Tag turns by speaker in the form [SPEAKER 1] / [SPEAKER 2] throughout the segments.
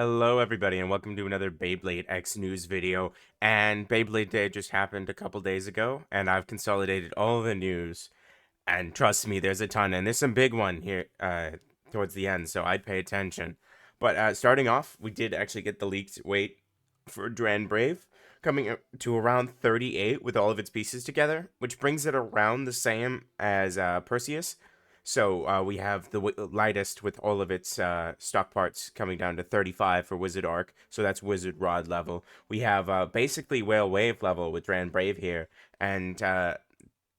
[SPEAKER 1] Hello, everybody, and welcome to another BeybladeX news video. And Beyblade Day just happened a couple days ago, and I've consolidated all the news. And trust me, there's a ton, and there's some big one here towards the end, so I'd pay attention. But starting off, we did actually get the leaked weight for Dran Brave, coming up to around 38 with all of its pieces together, which brings it around the same as Perseus. So we have the lightest with all of its stock parts coming down to 35 for Wizard Arc. So that's Wizard Rod level. We have basically Whale Wave level with Dran Brave here. And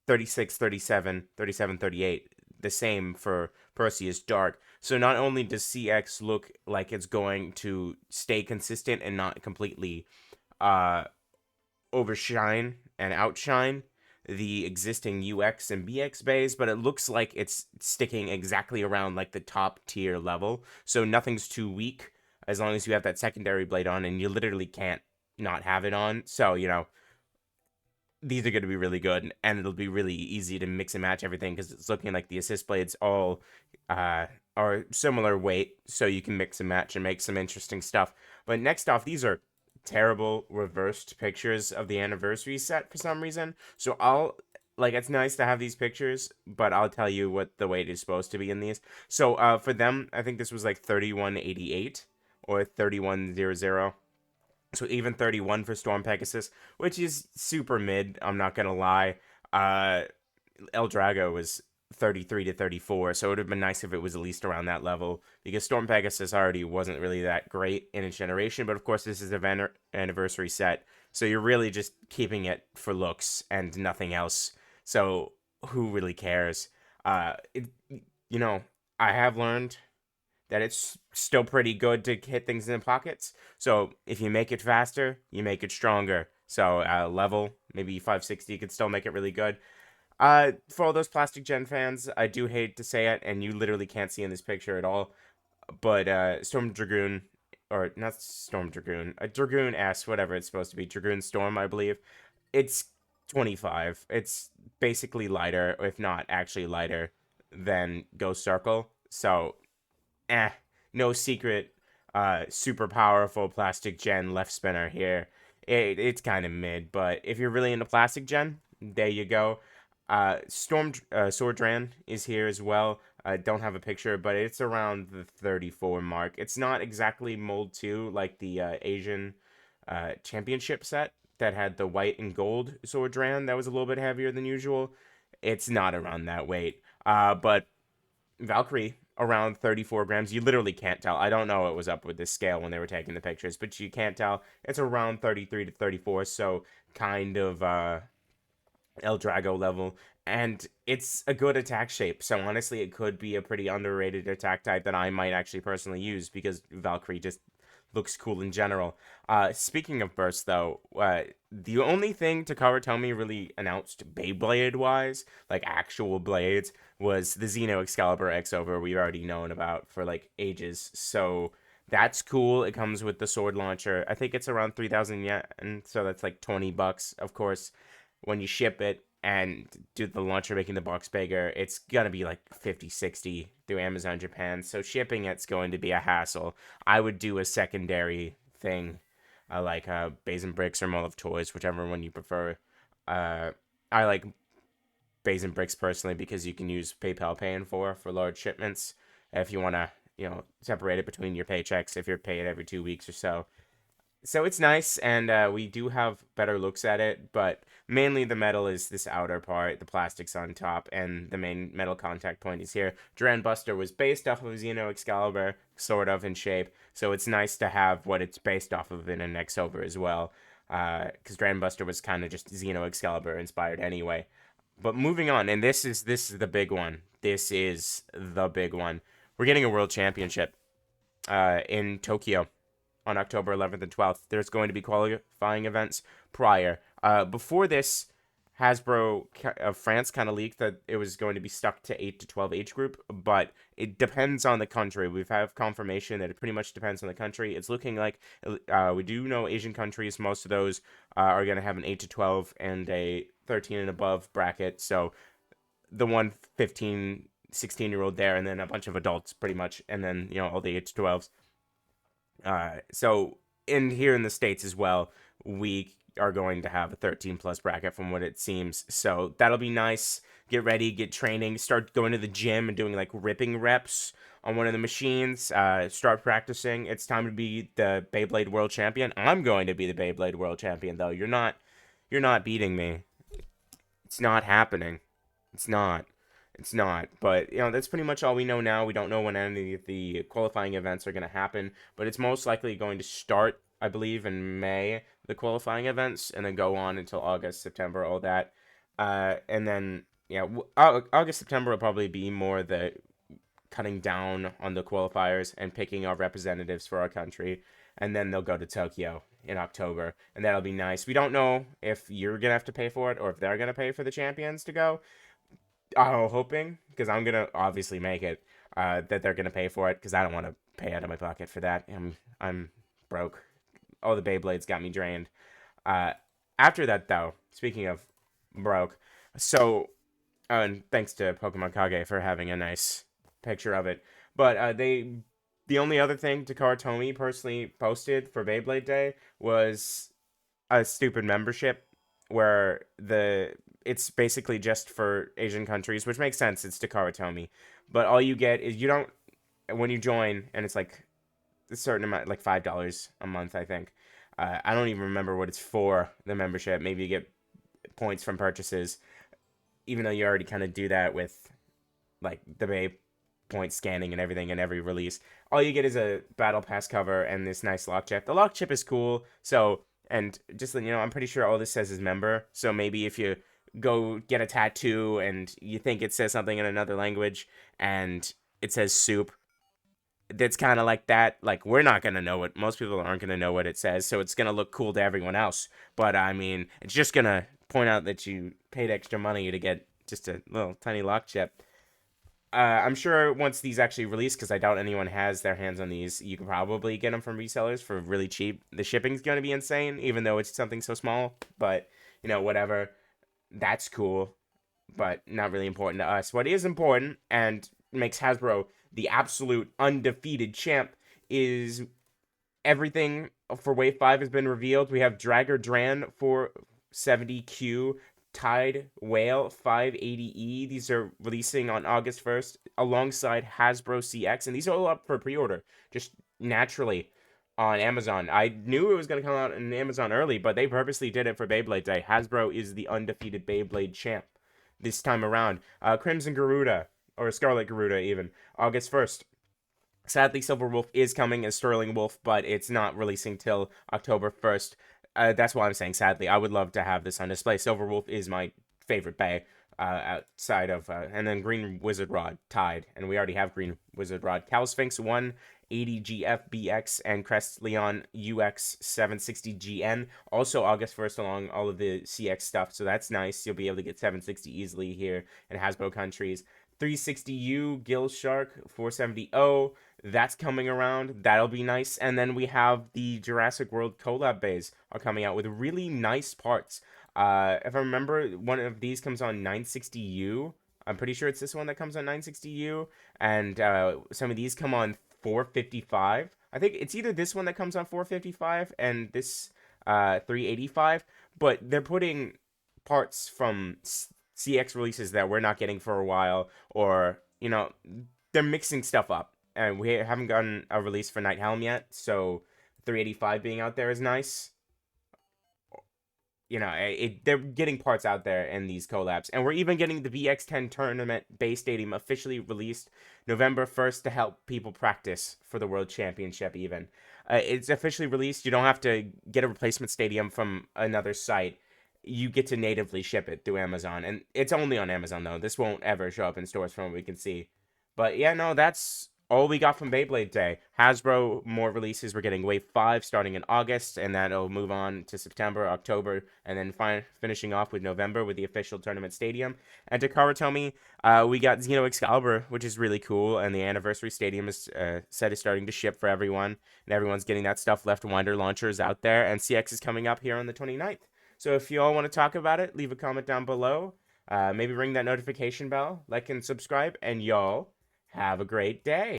[SPEAKER 1] 36, 37, 37, 38. The same for Perseus Dark. So not only does CX look like it's going to stay consistent and not completely uh, overshine and outshine the existing UX and BX bays, but it looks like it's sticking exactly around like the top tier level. So nothing's too weak as long as you have that secondary blade on, and you literally can't not have it on. So, these are going to be really good, and it'll be really easy to mix and match everything because it's looking like the assist blades all are similar weight, so you can mix and match and make some interesting stuff. But next off, these are terrible reversed pictures of the anniversary set for some reason. So it's nice to have these pictures, but I'll tell you what the weight is supposed to be in these. So for them, I think this was like 3188 or 3100. So even 31 for Storm Pegasus, which is super mid, I'm not gonna lie. El Drago was 33 to 34, so it would have been nice if it was at least around that level, because Storm Pegasus already wasn't really that great in its generation, but of course this is an anniversary set, so you're really just keeping it for looks and nothing else, so who really cares? It, you know, I have learned that it's still pretty good to hit things in the pockets. So if you make it faster, you make it stronger. So level, maybe 560 could still make it really good. For all those Plastic Gen fans, I do hate to say it, and you literally can't see in this picture at all, but Storm Dragoon, or not Storm Dragoon, a Dragoon S, whatever it's supposed to be, Dragoon Storm, I believe, it's 25. It's basically lighter, if not actually lighter, than Ghost Circle. So eh, no secret, super powerful Plastic Gen left spinner here. It's kind of mid, but if you're really into Plastic Gen, there you go. Swordran is here as well. I don't have a picture, but it's around the 34 mark. It's not exactly mold 2 like the Asian championship set that had the white and gold Swordran that was a little bit heavier than usual. It's not around that weight. But Valkyrie around 34 grams. You literally can't tell. I don't know what was up with this scale when they were taking the pictures, but you can't tell. It's around 33 to 34, so kind of El Drago level. And it's a good attack shape, so honestly, it could be a pretty underrated attack type that I might actually personally use because Valkyrie just looks cool in general. Speaking of burst, though, the only thing Takara Tomy really announced Beyblade wise, like actual blades, was the Xeno Excalibur X over we've already known about for like ages. So that's cool. It comes with the sword launcher. I think it's around 3,000 yen, so that's like $20. Of course, when you ship it and do the launcher making the box bigger, it's gonna be like 50, 60 through Amazon Japan. So shipping it's going to be a hassle. I would do a secondary thing, like Bays and Bricks or Mall of Toys, whichever one you prefer. I like Bays and Bricks personally because you can use PayPal Pay in for large shipments if you want to, separate it between your paychecks if you're paid every 2 weeks or so. So it's nice, and we do have better looks at it, but mainly the metal is this outer part, the plastic's on top, and the main metal contact point is here. Duran Buster was based off of Xeno Excalibur, sort of, in shape, so it's nice to have what it's based off of in a next over as well, because Duran Buster was kind of just Xeno Excalibur inspired anyway. But moving on, and this is the big one. This is the big one. We're getting a world championship in Tokyo on October 11th and 12th. There's going to be qualifying events prior. Before this, Hasbro of France kind of leaked that it was going to be stuck to 8 to 12 age group, but it depends on the country. We've had confirmation that it pretty much depends on the country. It's looking like we do know Asian countries, most of those are going to have an 8 to 12 and a 13 and above bracket. So the one 15, 16-year-old there, and then a bunch of adults pretty much, and then, all the 8 to 12s. So in here in the States as well, we are going to have a 13 plus bracket from what it seems. So that'll be nice. Get ready, get training, start going to the gym and doing like ripping reps on one of the machines. Start practicing. It's time to be the Beyblade World Champion. I'm going to be the Beyblade World Champion though. You're not beating me. It's not happening. It's not. It's not. But, that's pretty much all we know now. We don't know when any of the qualifying events are going to happen, but it's most likely going to start, I believe, in May, the qualifying events, and then go on until August, September, all that. And then, yeah, August, September will probably be more the cutting down on the qualifiers and picking our representatives for our country. And then they'll go to Tokyo in October, and that'll be nice. We don't know if you're going to have to pay for it or if they're going to pay for the champions to go. I'm hoping, because I'm going to obviously make it, that they're going to pay for it, because I don't want to pay out of my pocket for that. I'm broke. All the Beyblades got me drained. Uh, After that, though, speaking of broke, so, and thanks to Pokemon Kage for having a nice picture of it, but the only other thing Takara Tomy personally posted for Beyblade Day was a stupid membership where it's basically just for Asian countries, which makes sense. It's Takara Tomy, but all you get is you don't when you join, and it's like a certain amount, like $5 a month, I think. I don't even remember what it's for, the membership. Maybe you get points from purchases, even though you already kind of do that with like the Bay point scanning and everything in every release. All you get is a battle pass cover and this nice lock chip. The lock chip is cool, so and just I'm pretty sure all this says is member. So maybe if you go get a tattoo and you think it says something in another language and it says soup, that's kind of like that. Like, we're not going to know it. Most people aren't going to know what it says, so it's going to look cool to everyone else. But, I mean, it's just going to point out that you paid extra money to get just a little tiny lock chip. I'm sure once these actually release, because I doubt anyone has their hands on these, you can probably get them from resellers for really cheap. The shipping's going to be insane, even though it's something so small. But, whatever. That's cool, but not really important to us. What is important and makes Hasbro the absolute undefeated champ is everything for Wave 5 has been revealed. We have Dragger Dran 470Q, Tide Whale 580E. These are releasing on August 1st alongside Hasbro CX, and these are all up for pre-order just naturally on Amazon. I knew it was going to come out on Amazon early, but they purposely did it for Beyblade Day. Hasbro is the undefeated Beyblade champ this time around. Crimson Garuda, or Scarlet Garuda even, August 1st. Sadly, Silver Wolf is coming as Sterling Wolf, but it's not releasing till October 1st. That's why I'm saying sadly. I would love to have this on display. Silver Wolf is my favorite Bay outside of... and then Green Wizard Rod, Tide. And we already have Green Wizard Rod. Cal Sphinx 180 GFBX and Crest Leon UX 760GN. Also August 1st along all of the CX stuff, so that's nice. You'll be able to get 760 easily here in Hasbro countries. 360U Gill Shark 470O, that's coming around. That'll be nice. And then we have the Jurassic World collab bays are coming out with really nice parts. If I remember, one of these comes on 960U. I'm pretty sure it's this one that comes on 960U. And some of these come on 455. I think it's either this one that comes on 455 and this 385. But they're putting parts from CX releases that we're not getting for a while, or they're mixing stuff up, and we haven't gotten a release for Night Helm yet, so 385 being out there is nice. They're getting parts out there in these collabs, and we're even getting the BX10 tournament base stadium officially released November 1st to help people practice for the World Championship even. It's officially released. You don't have to get a replacement stadium from another site. You get to natively ship it through Amazon, and it's only on Amazon though. This won't ever show up in stores from what we can see. But yeah, no, that's all we got from Beyblade Day. Hasbro, more releases. We're getting Wave 5 starting in August, and that'll move on to September, October, and then finishing off with November with the official tournament stadium. And Takara Tomy, we got Xeno Excalibur, which is really cool, and the anniversary stadium is starting to ship for everyone, and everyone's getting that stuff. Left Winder launchers out there, and CX is coming up here on the 29th. So if you all want to talk about it, leave a comment down below. Maybe ring that notification bell, like and subscribe, and y'all have a great day.